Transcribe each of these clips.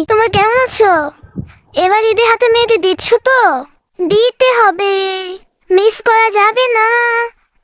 তোমার কেমন আছো? এবার ঈদে হাতে মেহেদি দিচ্ছ তো? দিতে হবে, মিস করা যাবে না।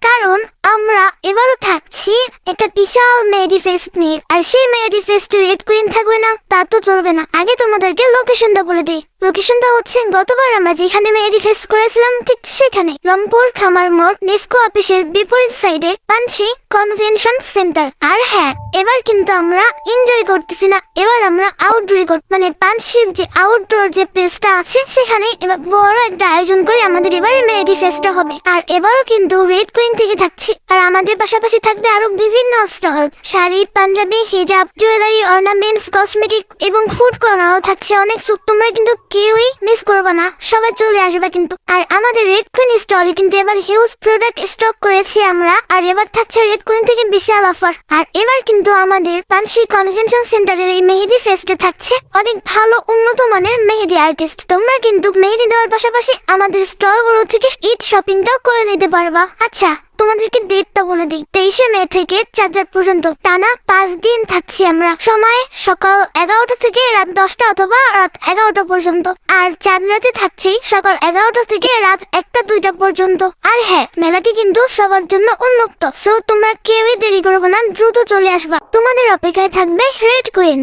কারণ আমরা এবারও থাকছি একটা বিশাল মেহেদি ফেস্ট নিয়ে। আর সেই মেহেদি ফেস্টে রেড কুইন থাকবে না তা তো চলবে না। আগে তোমাদেরকে লোকেশনটা বলে দিই। লোকেশনটা হচ্ছে গতবার আমরা যেখানে মেহেদি ফেস্ট করেছিলাম ঠিক সেখানে, রংপুর খামার মোড়, নেস্কো অফিসের বিপরীত সাইডে পানসি কনভেনশন সেন্টার। আর হ্যাঁ, এবার কিন্তু আমরা এনজয় করতেছি না, এবার আমরা আউটডোরে মানে পানসির যে আউটডোর যে প্লেসটা আছে সেখানে এবার বড় একটা আয়োজন করে আমাদের এবারে মেহেদি ফেস্টটা হবে। আর এবারও কিন্তু রেড কুইন থেকে থাকছি। আর আমাদের পাশাপাশি থাকবে আরো বিভিন্ন স্টল, শাড়ি, পাঞ্জাবি, হিজাব, জুয়েলারি, অর্নামেন্টস, কসমেটিক এবং ফুড কর্নারও থাকছে অনেক। তোমরা কিন্তু কেউই মিস করবে না, সবাই চলে আসবে কিন্তু। আর আমাদের রেড কুইন স্টলে কিন্তু এবার হিউজ প্রোডাক্ট স্টক করেছি আমরা। আর এবার থাকছে রেড কুইন থেকে বিশাল অফার। আর এবার কিন্তু আমাদের পানসি কনভেনশন সেন্টারের এই মেহেদি ফেস্টে থাকছে অনেক ভালো উন্নত মানের মেহেদি আর্টিস্ট। তোমরা কিন্তু মেহেদি দেওয়ার পাশাপাশি আমাদের স্টলগুলো থেকে ঈদ শপিংটাও করে নিতে পারবা। আচ্ছা, তোমাদেরকে ডেটটা বলে দিই। 23শে মে থেকে 4 রাত পর্যন্ত টানা 5 দিন থাকছি আমরা। সময় সকাল 11টা থেকে রাত 10টা অথবা রাত 11টা পর্যন্ত। আর 4 রাতে থাকছি সকাল 11টা থেকে রাত 1টা-2টা পর্যন্ত। আর হ্যাঁ, মেলাটি কিন্তু সবার জন্য উন্মুক্ত। সো তোমরা কেউই দেরি করবে না, দ্রুত চলে আসবা। তোমাদের অপেক্ষায় থাকবে রেড কুইন।